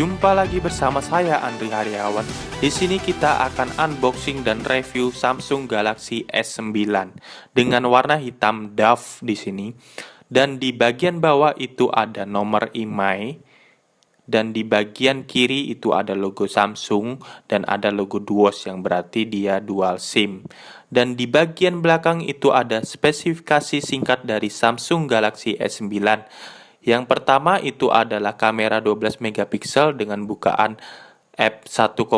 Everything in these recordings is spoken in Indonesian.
Jumpa lagi bersama saya Andri Haryawan. Di sini kita akan unboxing dan review Samsung Galaxy S9 dengan warna hitam doff di sini. Dan di bagian bawah itu ada nomor IMEI dan di bagian kiri itu ada logo Samsung dan ada logo Duos yang berarti dia dual SIM. Dan di bagian belakang itu ada spesifikasi singkat dari Samsung Galaxy S9. Yang pertama itu adalah kamera 12 megapiksel dengan bukaan f1,5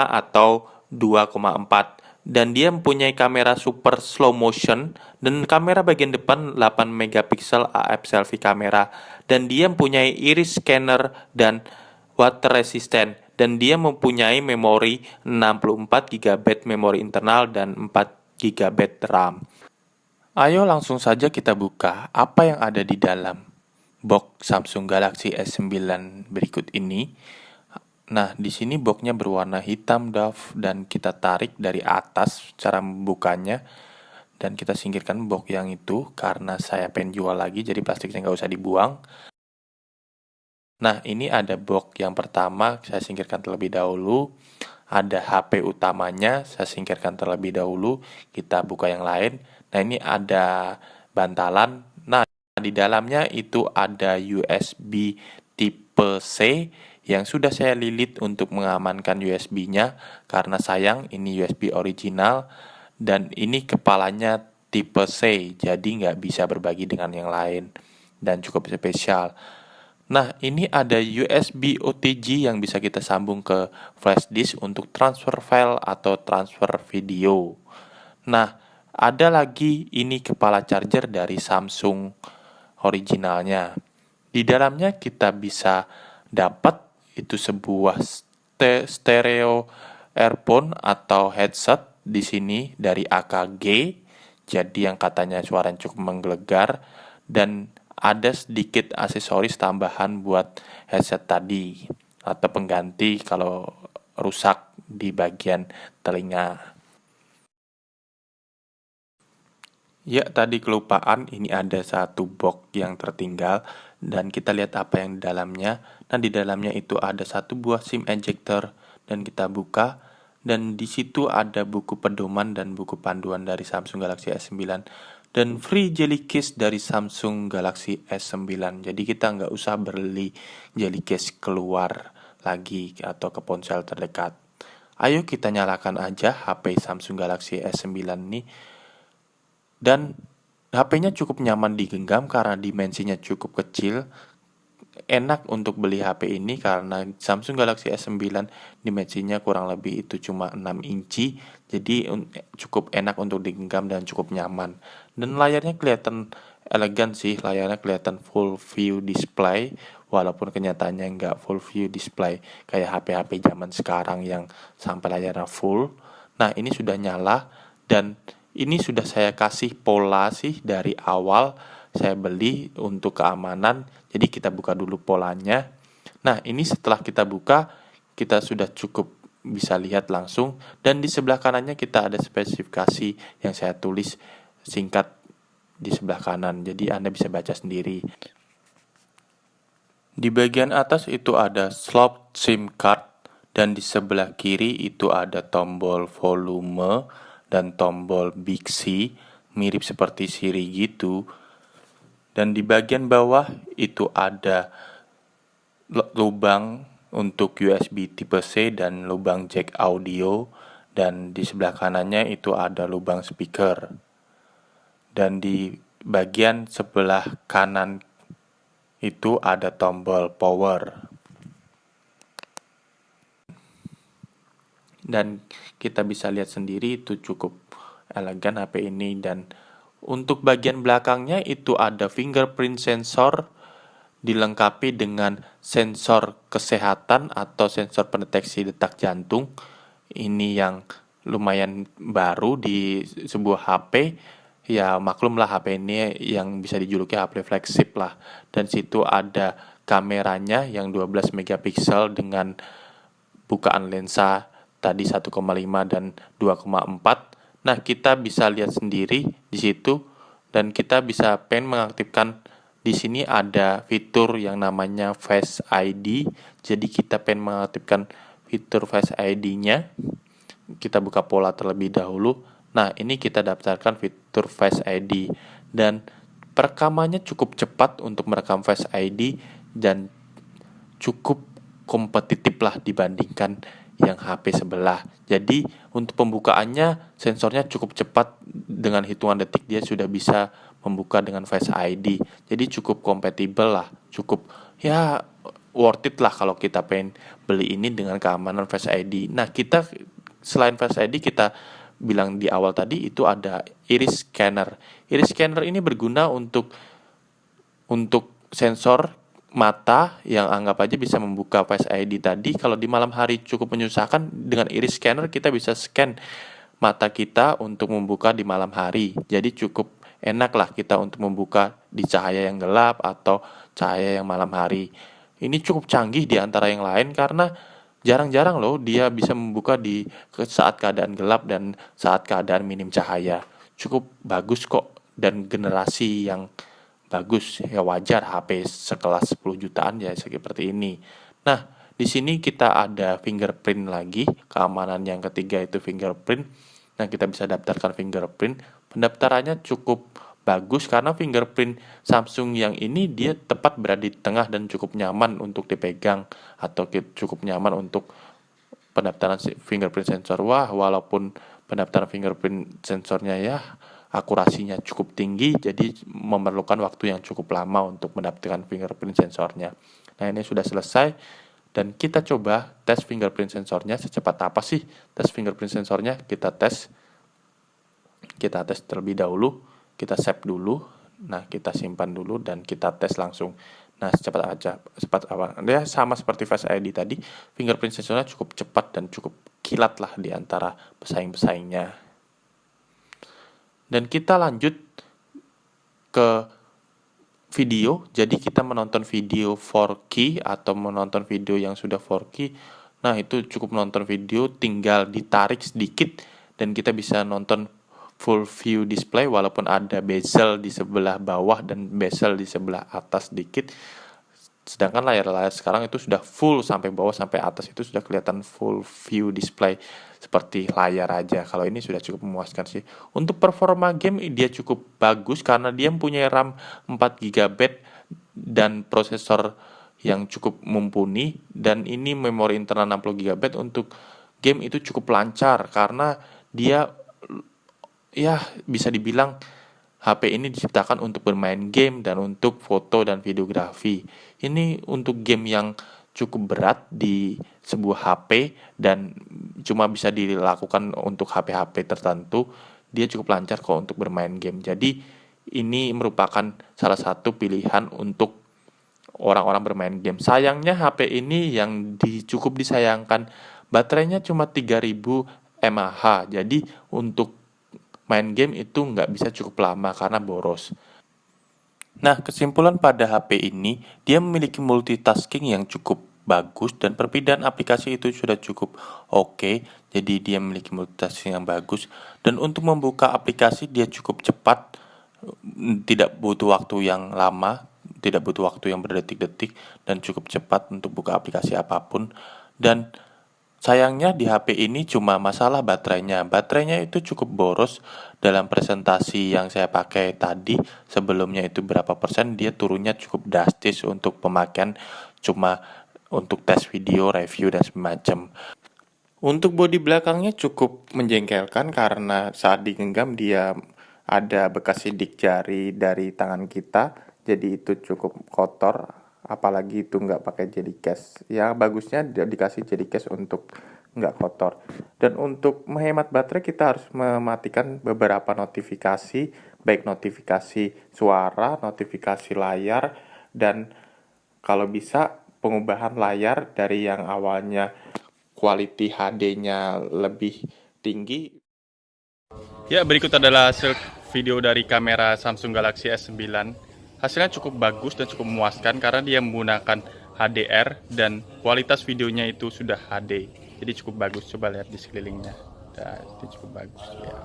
atau 2,4 dan dia mempunyai kamera super slow motion dan kamera bagian depan 8 megapiksel AF selfie kamera dan dia mempunyai iris scanner dan water resistant dan dia mempunyai memori 64 GB memori internal dan 4 GB RAM. Ayo langsung saja kita buka apa yang ada di dalam box Samsung Galaxy S9 berikut ini. Nah, di sini boxnya berwarna hitam doff dan kita tarik dari atas cara membukanya dan kita singkirkan box yang itu karena saya pengen jual lagi jadi plastiknya nggak usah dibuang. Nah, ini ada box yang pertama saya singkirkan terlebih dahulu. Ada HP utamanya saya singkirkan terlebih dahulu. Kita buka yang lain. Nah, ini ada bantalan. Nah, di dalamnya itu ada USB tipe C yang sudah saya lilit untuk mengamankan USB-nya karena sayang ini USB original dan ini kepalanya tipe C jadi nggak bisa berbagi dengan yang lain dan cukup spesial. Nah, ini ada USB OTG yang bisa kita sambung ke flash disk untuk transfer file atau transfer video. Nah, ada lagi ini kepala charger dari Samsung originalnya. Di dalamnya kita bisa dapat itu sebuah stereo earphone atau headset di sini dari AKG. Jadi yang katanya suaranya cukup menggelegar dan ada sedikit aksesoris tambahan buat headset tadi atau pengganti kalau rusak di bagian telinga. Ya, tadi kelupaan, ini ada satu box yang tertinggal dan kita lihat apa yang di dalamnya. Nah, di dalamnya itu ada satu buah SIM ejector dan kita buka dan di situ ada buku pedoman dan buku panduan dari Samsung Galaxy S9 dan free jelly case dari Samsung Galaxy S9. Jadi kita nggak usah beli jelly case keluar lagi atau ke ponsel terdekat. Ayo kita nyalakan aja HP Samsung Galaxy S9 ini. Dan HP-nya cukup nyaman digenggam karena dimensinya cukup kecil. Enak untuk beli HP ini karena Samsung Galaxy S9 dimensinya kurang lebih itu cuma 6 inci. Jadi cukup enak untuk digenggam dan cukup nyaman. Dan layarnya kelihatan elegan sih, layarnya kelihatan full view display. Walaupun kenyataannya nggak full view display kayak HP-HP zaman sekarang yang sampai layarnya full. Nah, ini sudah nyala dan ini sudah saya kasih pola sih dari awal saya beli untuk keamanan. Jadi kita buka dulu polanya. Nah, ini setelah kita buka, kita sudah cukup bisa lihat langsung. Dan di sebelah kanannya kita ada spesifikasi yang saya tulis singkat di sebelah kanan. Jadi Anda bisa baca sendiri. Di bagian atas itu ada slot SIM card. Dan di sebelah kiri itu ada tombol volume dan tombol Big C, mirip seperti Siri gitu. Dan di bagian bawah itu ada lubang untuk USB tipe C dan lubang jack audio. Dan di sebelah kanannya itu ada lubang speaker. Dan di bagian sebelah kanan itu ada tombol power. Dan kita bisa lihat sendiri itu cukup elegan HP ini. Dan untuk bagian belakangnya itu ada fingerprint sensor dilengkapi dengan sensor kesehatan atau sensor pendeteksi detak jantung. Ini yang lumayan baru di sebuah HP. Ya maklumlah HP ini yang bisa dijuluki HP flagship lah. Dan situ ada kameranya yang 12 megapiksel dengan bukaan lensa tadi 1,5 dan 2,4. Nah, kita bisa lihat sendiri di situ dan kita bisa mengaktifkan di sini ada fitur yang namanya Face ID. Jadi kita pengen mengaktifkan fitur Face ID-nya. Kita buka pola terlebih dahulu. Nah, ini kita daftarkan fitur Face ID dan perekamannya cukup cepat untuk merekam Face ID dan cukup kompetitif lah dibandingkan yang HP sebelah. Jadi untuk pembukaannya sensornya cukup cepat, dengan hitungan detik dia sudah bisa membuka dengan Face ID. Jadi cukup kompatibel lah, cukup ya worth it lah kalau kita pengen beli ini dengan keamanan Face ID. Nah, kita selain Face ID kita bilang di awal tadi itu ada iris scanner. Iris scanner ini berguna untuk sensor mata yang anggap aja bisa membuka Face ID tadi. Kalau di malam hari cukup menyusahkan, dengan iris scanner kita bisa scan mata kita untuk membuka di malam hari. Jadi cukup enak lah kita untuk membuka di cahaya yang gelap atau cahaya yang malam hari. Ini cukup canggih di antara yang lain karena jarang-jarang loh dia bisa membuka di saat keadaan gelap dan saat keadaan minim cahaya. Cukup bagus kok, dan generasi yang bagus, ya wajar HP sekelas 10 jutaan ya seperti ini. Nah, di sini kita ada fingerprint lagi, keamanan yang ketiga itu fingerprint. Nah, kita bisa daftarkan fingerprint. Pendaftarannya cukup bagus karena fingerprint Samsung yang ini dia tepat berada di tengah dan cukup nyaman untuk dipegang atau cukup nyaman untuk pendaftaran fingerprint sensor. Wah, walaupun pendaftaran fingerprint sensornya ya akurasinya cukup tinggi, jadi memerlukan waktu yang cukup lama untuk mendapatkan fingerprint sensornya. Nah, ini sudah selesai dan kita coba tes fingerprint sensornya. Secepat apa sih tes fingerprint sensornya? Kita tes terlebih dahulu, kita save dulu. Nah, kita simpan dulu dan kita tes langsung. Nah, cepat apa? Dia sama seperti Face ID tadi, fingerprint sensornya cukup cepat dan cukup kilat lah di antara pesaing-pesaingnya. Dan kita lanjut ke video. Jadi kita menonton video 4K atau menonton video yang sudah 4K. Nah, itu cukup menonton video, tinggal ditarik sedikit dan kita bisa nonton full view display walaupun ada bezel di sebelah bawah dan bezel di sebelah atas sedikit. Sedangkan layar-layar sekarang itu sudah full sampai bawah sampai atas, itu sudah kelihatan full view display seperti layar aja. Kalau ini sudah cukup memuaskan sih. Untuk performa game dia cukup bagus karena dia mempunyai RAM 4 GB dan prosesor yang cukup mumpuni, dan ini memori internal 60 GB. Untuk game itu cukup lancar karena dia ya bisa dibilang HP ini diciptakan untuk bermain game dan untuk foto dan videografi. Ini untuk game yang cukup berat di sebuah HP dan cuma bisa dilakukan untuk HP-HP tertentu. Dia cukup lancar kok untuk bermain game. Jadi ini merupakan salah satu pilihan untuk orang-orang bermain game. Sayangnya HP ini yang cukup disayangkan, baterainya cuma 3000 mAh. Jadi untuk main game itu nggak bisa cukup lama karena boros. Nah, kesimpulan pada HP ini, dia memiliki multitasking yang cukup bagus dan perpindahan aplikasi itu sudah cukup oke. Jadi dia memiliki multitasking yang bagus, dan untuk membuka aplikasi dia cukup cepat, tidak butuh waktu yang lama, tidak butuh waktu yang berdetik-detik, dan cukup cepat untuk buka aplikasi apapun. Dan sayangnya di HP ini cuma masalah baterainya. Baterainya itu cukup boros. Dalam presentasi yang saya pakai tadi, sebelumnya itu berapa persen, dia turunnya cukup drastis untuk pemakaian cuma untuk tes video, review, dan semacam. Untuk bodi belakangnya cukup menjengkelkan karena saat digenggam dia ada bekas sidik jari dari tangan kita. Jadi itu cukup kotor. Apalagi itu nggak pakai jelly case. Ya bagusnya dikasih jelly case untuk nggak kotor. Dan untuk menghemat baterai kita harus mematikan beberapa notifikasi, baik notifikasi suara, notifikasi layar, dan kalau bisa pengubahan layar dari yang awalnya quality HD-nya lebih tinggi. Ya, berikut adalah hasil video dari kamera Samsung Galaxy S9. Hasilnya cukup bagus dan cukup memuaskan karena dia menggunakan HDR dan kualitas videonya itu sudah HD. Jadi cukup bagus, coba lihat di sekelilingnya. Nah, itu cukup bagus ya.